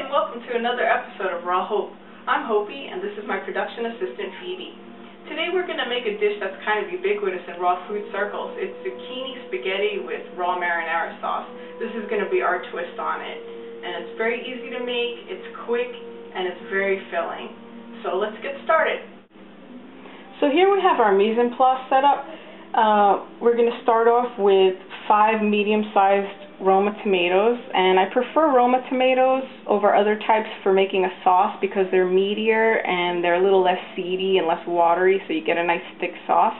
and welcome to another episode of Raw Hope. I'm Hopi, and this is my production assistant, Phoebe. Today we're going to make a dish that's kind of ubiquitous in raw food circles. It's zucchini spaghetti with raw marinara sauce. This is going to be our twist on it. And it's very easy to make, it's quick, and it's very filling. So let's get started. So here we have our mise en place set up. We're going to start off with 5 medium-sized Roma tomatoes, and I prefer Roma tomatoes over other types for making a sauce because they're meatier and they're a little less seedy and less watery, so you get a nice thick sauce.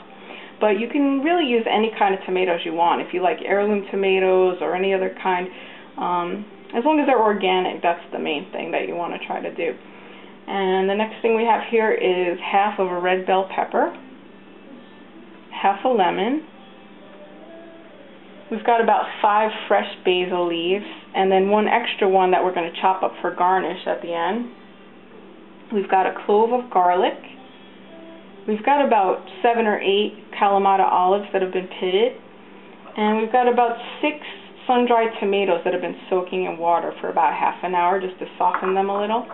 But you can really use any kind of tomatoes you want. If you like heirloom tomatoes or any other kind, as long as they're organic, that's the main thing that you want to try to do. And the next thing we have here is half of a red bell pepper, half a lemon. We've got about 5 fresh basil leaves, and then 1 extra one that we're going to chop up for garnish at the end. We've got a clove of garlic. We've got about 7 or 8 Kalamata olives that have been pitted. And we've got about 6 sun-dried tomatoes that have been soaking in water for about half an hour just to soften them a little.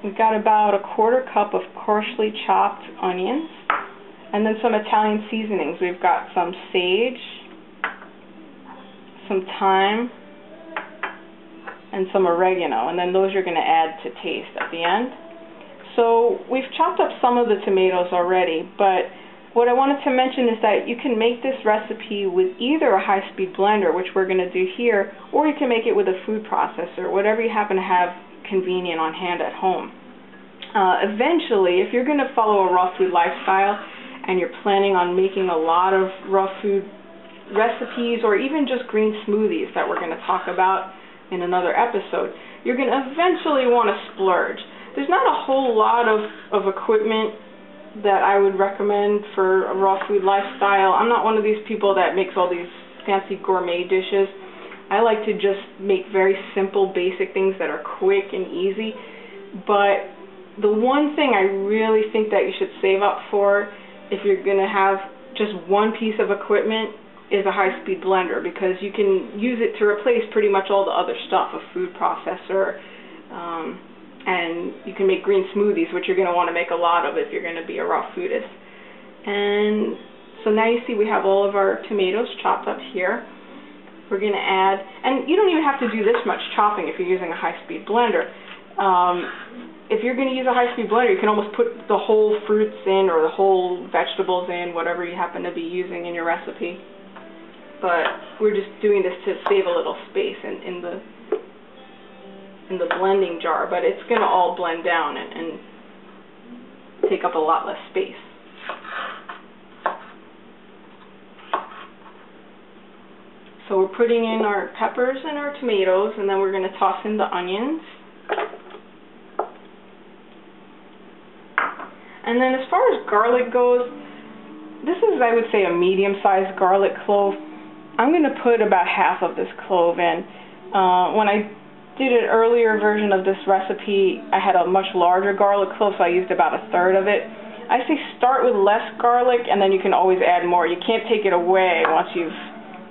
We've got about a 1/4 cup of coarsely chopped onions. And then some Italian seasonings. We've got some sage, some thyme, and some oregano, and then those you're going to add to taste at the end. So we've chopped up some of the tomatoes already, but what I wanted to mention is that you can make this recipe with either a high-speed blender, which we're going to do here, or you can make it with a food processor, whatever you happen to have convenient on hand at home. Eventually, if you're going to follow a raw food lifestyle and you're planning on making a lot of raw food recipes or even just green smoothies that we're going to talk about in another episode, you're going to eventually want to splurge. There's not a whole lot of equipment that I would recommend for a raw food lifestyle. I'm not one of these people that makes all these fancy gourmet dishes. I like to just make very simple, basic things that are quick and easy. But the one thing I really think that you should save up for if you're going to have just one piece of equipment is a high-speed blender, because you can use it to replace pretty much all the other stuff, a food processor, and you can make green smoothies, which you're going to want to make a lot of if you're going to be a raw foodist. And so now you see we have all of our tomatoes chopped up here. We're going to add, and you don't even have to do this much chopping if you're using a high-speed blender. If you're going to use a high-speed blender, you can almost put the whole fruits in or the whole vegetables in, whatever you happen to be using in your recipe. But we're just doing this to save a little space in the blending jar, but it's going to all blend down and take up a lot less space. So we're putting in our peppers and our tomatoes, and then we're going to toss in the onions. And then as far as garlic goes, this is, I would say, a medium-sized garlic clove. I'm going to put about half of this clove in. When I did an earlier version of this recipe, I had a much larger garlic clove, so I used about 1/3 of it. I say start with less garlic, and then you can always add more. You can't take it away once you've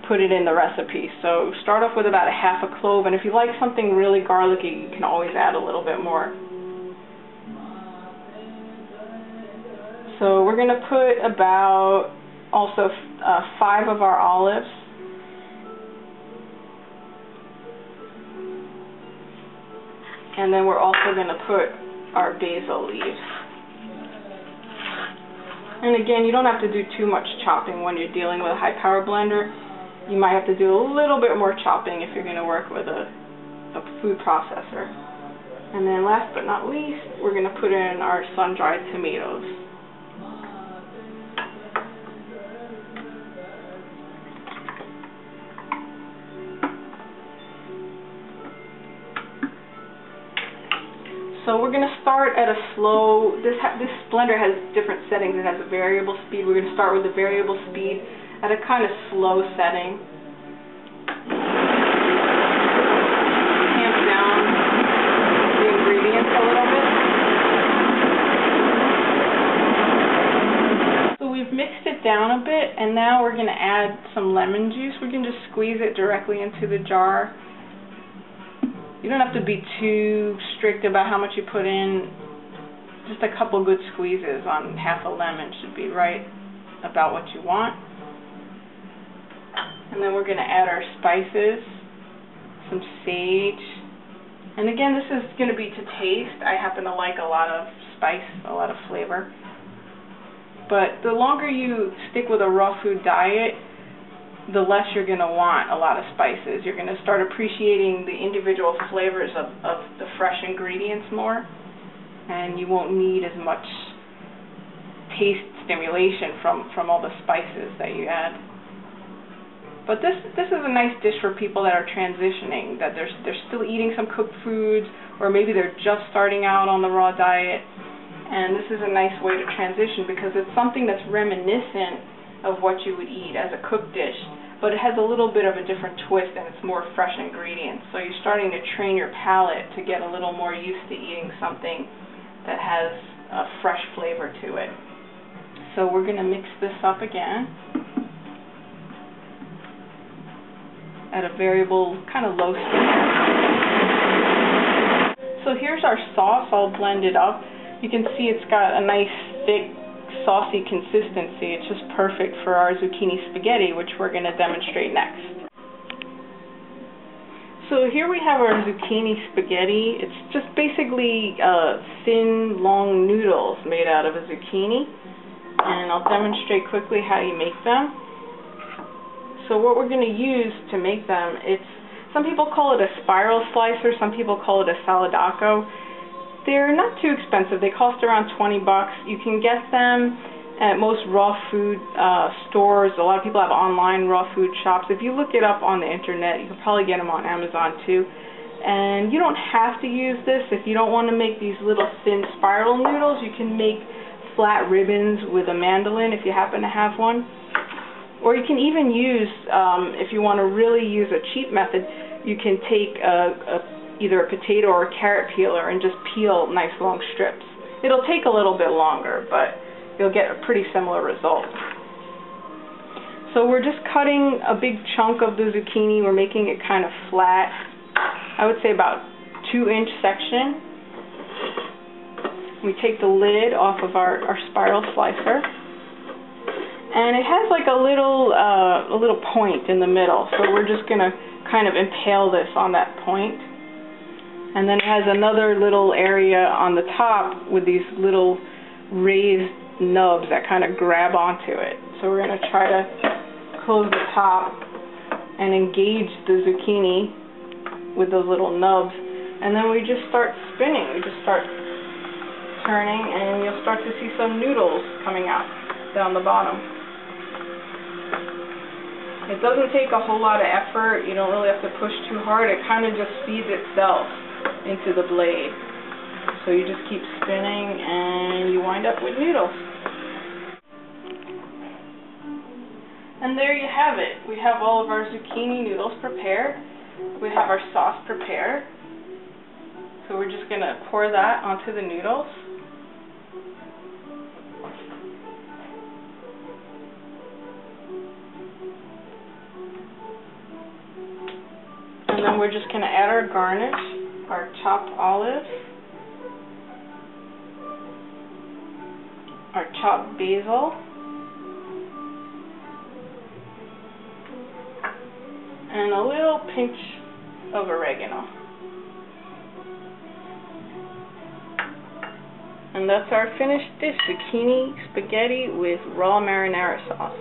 put it in the recipe. So start off with about a half a clove, and if you like something really garlicky, you can always add a little bit more. So we're going to put about also 5 of our olives. And then we're also going to put our basil leaves. And again, you don't have to do too much chopping when you're dealing with a high-power blender. You might have to do a little bit more chopping if you're going to work with a food processor. And then last but not least, we're going to put in our sun-dried tomatoes. So we're going to start at a slow, this blender has different settings. It has a variable speed. We're going to start with a variable speed at a kind of slow setting. Tamp down the ingredients a little bit. So we've mixed it down a bit, and now we're going to add some lemon juice. We can just squeeze it directly into the jar. You don't have to be too strict about how much you put in. Just a couple good squeezes on half a lemon should be right about what you want. And then we're going to add our spices, some sage. And again, this is going to be to taste. I happen to like a lot of spice, a lot of flavor. But the longer you stick with a raw food diet, the less you're going to want a lot of spices. You're going to start appreciating the individual flavors of the fresh ingredients more, and you won't need as much taste stimulation from all the spices that you add. But this is a nice dish for people that are transitioning, that they're still eating some cooked foods, or maybe they're just starting out on the raw diet. And this is a nice way to transition because it's something that's reminiscent of what you would eat as a cooked dish, but it has a little bit of a different twist and it's more fresh ingredients. So you're starting to train your palate to get a little more used to eating something that has a fresh flavor to it. So we're going to mix this up again at a variable kind of low speed. So here's our sauce all blended up. You can see it's got a nice thick saucy consistency. It's just perfect for our zucchini spaghetti, which we're going to demonstrate next. So here we have our zucchini spaghetti. It's just basically thin, long noodles made out of a zucchini, and I'll demonstrate quickly how you make them. So what we're going to use to make them, some people call it a spiral slicer, some people call it a saladaco. They're not too expensive. They cost around 20 bucks. You can get them at most raw food stores. A lot of people have online raw food shops. If you look it up on the internet, you can probably get them on Amazon too. And you don't have to use this. If you don't want to make these little thin spiral noodles, you can make flat ribbons with a mandolin if you happen to have one. Or you can even use, if you want to really use a cheap method, you can take either a potato or a carrot peeler and just peel nice long strips. It'll take a little bit longer, but you'll get a pretty similar result. So we're just cutting a big chunk of the zucchini. We're making it kind of flat. I would say about 2-inch section. We take the lid off of our spiral slicer, and it has like a little point in the middle. So we're just going to kind of impale this on that point. And then it has another little area on the top with these little raised nubs that kind of grab onto it. So we're going to try to close the top and engage the zucchini with those little nubs. And then we just start spinning. We just start turning, and you'll start to see some noodles coming out down the bottom. It doesn't take a whole lot of effort. You don't really have to push too hard. It kind of just feeds itself into the blade. So you just keep spinning and you wind up with noodles. And there you have it. We have all of our zucchini noodles prepared. We have our sauce prepared. So we're just going to pour that onto the noodles. And then we're just going to add our garnish. Our chopped olives, our chopped basil, and a little pinch of oregano. And that's our finished dish, zucchini spaghetti with raw marinara sauce.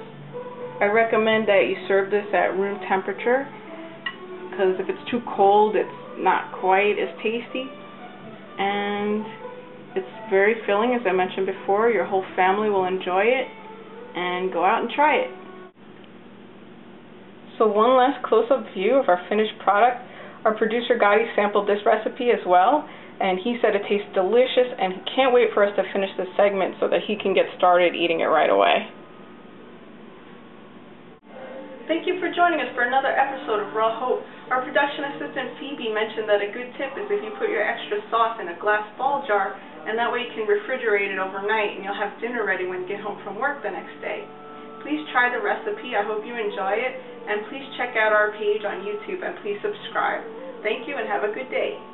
I recommend that you serve this at room temperature, because if it's too cold, it's not quite as tasty, and it's very filling. As I mentioned before, your whole family will enjoy it, and go out and try it. So one last close-up view of our finished product. Our producer Gotti sampled this recipe as well, and he said it tastes delicious, and he can't wait for us to finish this segment so that he can get started eating it right away. Thank you for joining us for another episode of Raw Hope. Our production assistant Phoebe mentioned that a good tip is if you put your extra sauce in a glass ball jar, and that way you can refrigerate it overnight and you'll have dinner ready when you get home from work the next day. Please try the recipe. I hope you enjoy it, and please check out our page on YouTube and please subscribe. Thank you and have a good day.